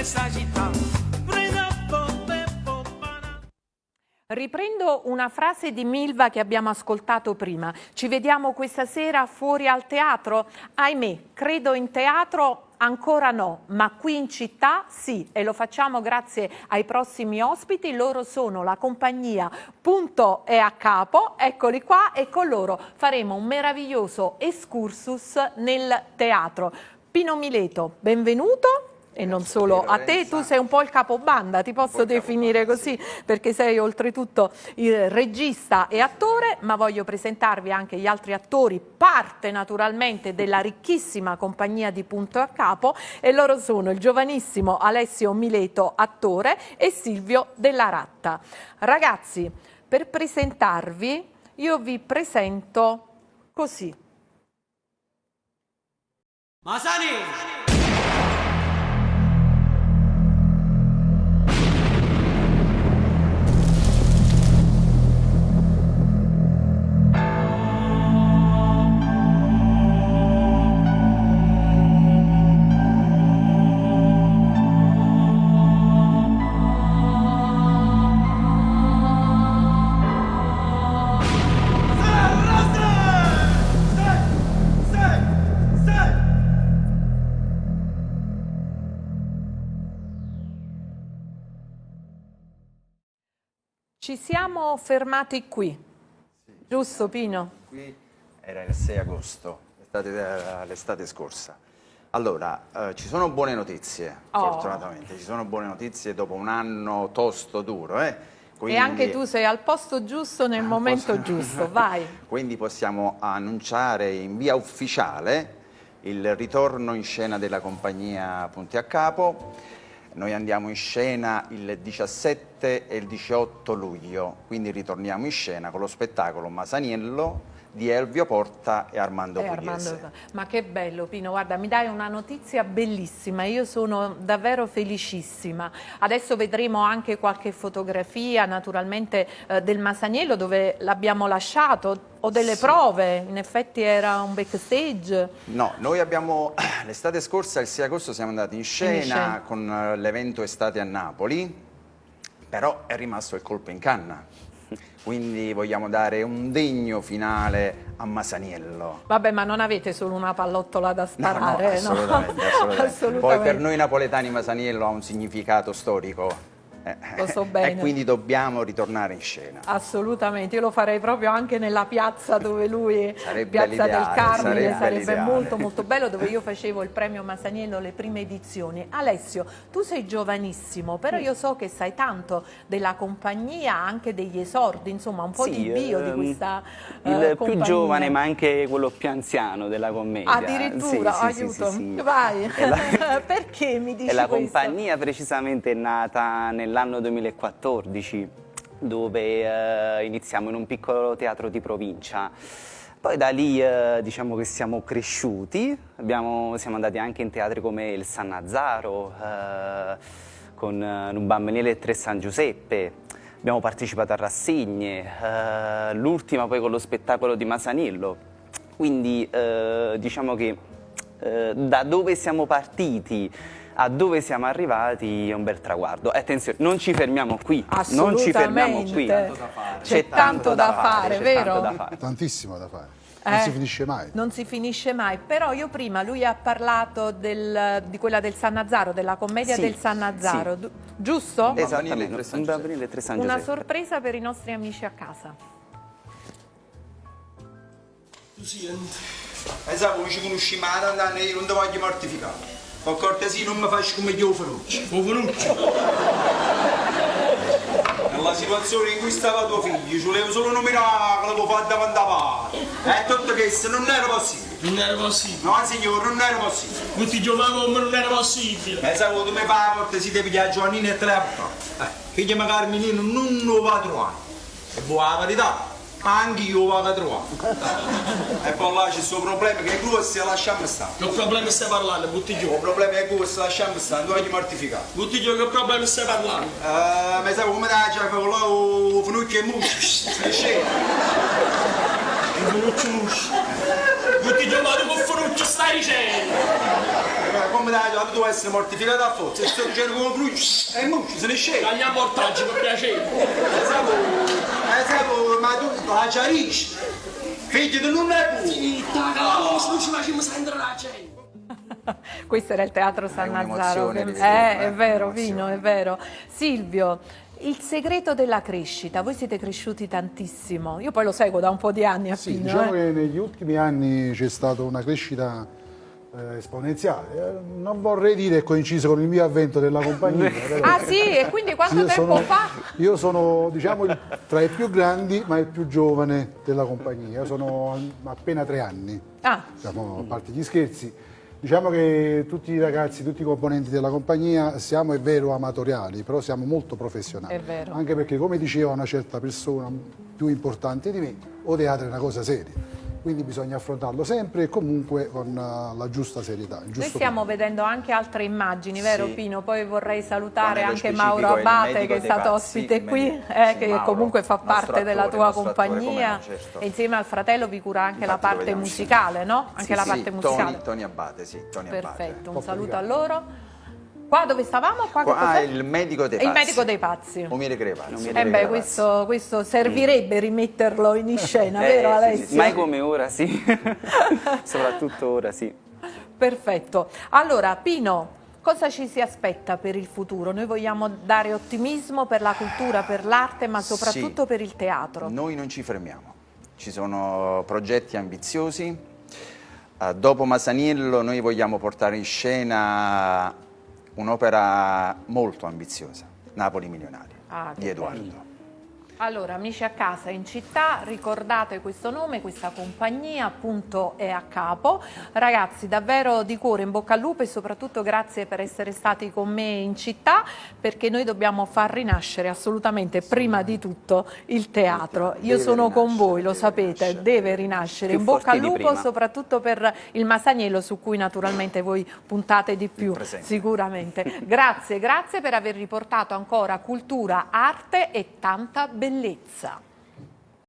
questa città. Riprendo una frase di Milva che abbiamo ascoltato prima. Ci vediamo questa sera fuori al teatro? Ahimè, credo in teatro ancora no, ma qui in città sì, e lo facciamo grazie ai prossimi ospiti. Loro sono la compagnia Punto e a Capo, eccoli qua, e con loro faremo un meraviglioso excursus nel teatro. Pino Mileto, benvenuto. E non solo a te, tu sei un po' il capobanda, ti posso definire così, perché sei oltretutto il regista e attore, ma voglio presentarvi anche gli altri attori, parte naturalmente della ricchissima compagnia di Punto a Capo, e loro sono il giovanissimo Alessio Mileto, attore, e Silvio Della Ratta. Ragazzi, per presentarvi, io vi presento così. Masani! Ci siamo fermati qui, giusto Pino? Qui era il 6 agosto, l'estate scorsa. Allora, ci sono buone notizie, fortunatamente, ci sono buone notizie dopo un anno tosto, duro. Quindi, e anche tu sei al posto giusto nel momento giusto, vai. Quindi possiamo annunciare in via ufficiale il ritorno in scena della compagnia Punti a Capo. Noi andiamo in scena il 17 e il 18 luglio, quindi ritorniamo in scena con lo spettacolo Masaniello di Elvio Porta e Armando Pugliese. Ma che bello Pino, guarda, mi dai una notizia bellissima, io sono davvero felicissima. Adesso vedremo anche qualche fotografia naturalmente del Masaniello dove l'abbiamo lasciato, o delle prove, in effetti era un backstage. No, noi abbiamo, l'estate scorsa, il 6 agosto, siamo andati in scena con l'evento Estate a Napoli, però è rimasto il colpo in canna. Quindi vogliamo dare un degno finale a Masaniello. Vabbè, ma non avete solo una pallottola da sparare, no? Assolutamente, assolutamente. Assolutamente. Poi per noi napoletani Masaniello ha un significato storico. Lo so bene. E quindi dobbiamo ritornare in scena. Assolutamente, io lo farei proprio anche nella piazza dove lui, piazza del Carmine, sarebbe molto molto bello, dove io facevo il premio Masaniello le prime edizioni. Alessio, tu sei giovanissimo, però io so che sai tanto della compagnia, anche degli esordi, insomma un po' di bio di questa il compagnia. Più giovane ma anche quello più anziano della commedia. Addirittura, aiuto, vai, perché mi dici questo? La compagnia precisamente è nata nell'anno 2014, dove iniziamo in un piccolo teatro di provincia. Poi da lì diciamo che siamo cresciuti, siamo andati anche in teatri come il Sannazzaro, con un Bambiniere e Tre San Giuseppe, abbiamo partecipato a rassegne, l'ultima poi con lo spettacolo di Masaniello. Quindi diciamo che da dove siamo partiti a dove siamo arrivati è un bel traguardo. Attenzione, non ci fermiamo qui, non ci fermiamo qui. C'è tanto da fare, vero? Tantissimo da fare. Non si finisce mai. Non si finisce mai, però io prima, lui ha parlato di quella del Sannazzaro, della commedia del Sannazzaro, giusto? Esattamente, un Bambiniere e Tre San Giuseppe. Una sorpresa per i nostri amici a casa. Tu senti? Esatto, come ci conosciamo da io non ti voglio mortificare. Per cortesia non mi faccio come gli Oferucci. Oferucci? Nella situazione in cui stava tuo figlio, ci volevo solo un miracolo che fa davanti a parte. E tutto questo non era possibile. Non era possibile? No signore, non era possibile. Non ti giovavo ma non era possibile. Esatto, tu mi fai la cortesia di pigliare Giovannino e te la portare. Figlia magari Carmelino non lo va a trovare. E buona verità. Anche io vado a trovare. E poi là c'è il suo problema che è grosso e lasciamo stare. Che problema stai parlando, butti giù? Il problema è grosso, lasciamo stare, non voglio mortificare. Butti giù, che problema stai parlando? Ma sai come da c'è quello là, Finuccio e Musci. Sei scemo. Finuccio e Musci. Butti giù, ma tu con Finuccio stai dicendo? Come come dai, tu devi essere mortificato a forza, e sto dicendo come bruci, e mucci, se ne scende. Andiamo a mortaggi, per piacere. Ma tu la chiarisci. Figli di non è pure. Finita, cavolo, non ci facciamo sentire la gente. Questo era il Teatro San Nazaro. un'emozione vedere, È vero, un'emozione. Pino, è vero. Silvio, il segreto della crescita, voi siete cresciuti tantissimo, io poi lo seguo da un po' di anni a Sì, Pino. diciamo che negli ultimi anni c'è stata una crescita esponenziale. Non vorrei dire che coinciso con il mio avvento della compagnia. Però, Ah sì, e quindi quanto io tempo sono, fa? io sono, diciamo, tra i più grandi, ma il più giovane della compagnia. Io sono appena 3 anni, Ah, diciamo, a parte gli scherzi. Diciamo che tutti i ragazzi, tutti i componenti della compagnia siamo, è vero, amatoriali, però siamo molto professionali. È vero. Anche perché, come diceva una certa persona più importante di me, o teatro è una cosa seria. Quindi bisogna affrontarlo sempre e comunque con la giusta serietà. Il noi giusto stiamo vedendo anche altre immagini, vero Sì. Pino? Poi vorrei salutare Qua nello anche specifico Mauro è il Abate medico che è dei stato pazzi, ospite il qui, medico. Sì, che Mauro, comunque fa nostro parte della attore, tua nostro attore, compagnia come no, certo. e insieme al fratello vi cura anche la Infatti lo parte vediamo musicale, no? Anche Sì, la sì, parte musicale. Tony Abate, sì, Tony Abate. Perfetto, un Troppo saluto a legato. loro. Qua dove stavamo? Qua che Qua cos'è? il medico dei È il pazzi. medico dei pazzi. Umile Crepazzi. Eh beh, questo servirebbe rimetterlo in scena, vero sì, Alessio? sì. Mai come ora, sì. Soprattutto ora, sì. Perfetto. Allora, Pino, cosa ci si aspetta per il futuro? Noi vogliamo dare ottimismo per la cultura, per l'arte, ma soprattutto Sì. per il teatro. Noi non ci fermiamo. Ci sono progetti ambiziosi. Dopo Masaniello noi vogliamo portare in scena un'opera molto ambiziosa, Napoli Milionaria, Ah, che di Edoardo. bello. Allora, amici a casa in città, ricordate questo nome, questa compagnia appunto è a capo. Ragazzi, davvero di cuore in bocca al lupo e soprattutto grazie per essere stati con me in città, perché noi dobbiamo far rinascere assolutamente prima di tutto il teatro. Io deve sono con rinascere, voi, lo deve sapete, rinascere. deve rinascere. Più In bocca al forti di lupo prima. soprattutto per il Masaniello su cui naturalmente voi puntate di più, presente. sicuramente. Grazie per aver riportato ancora cultura, arte e tanta bellezza.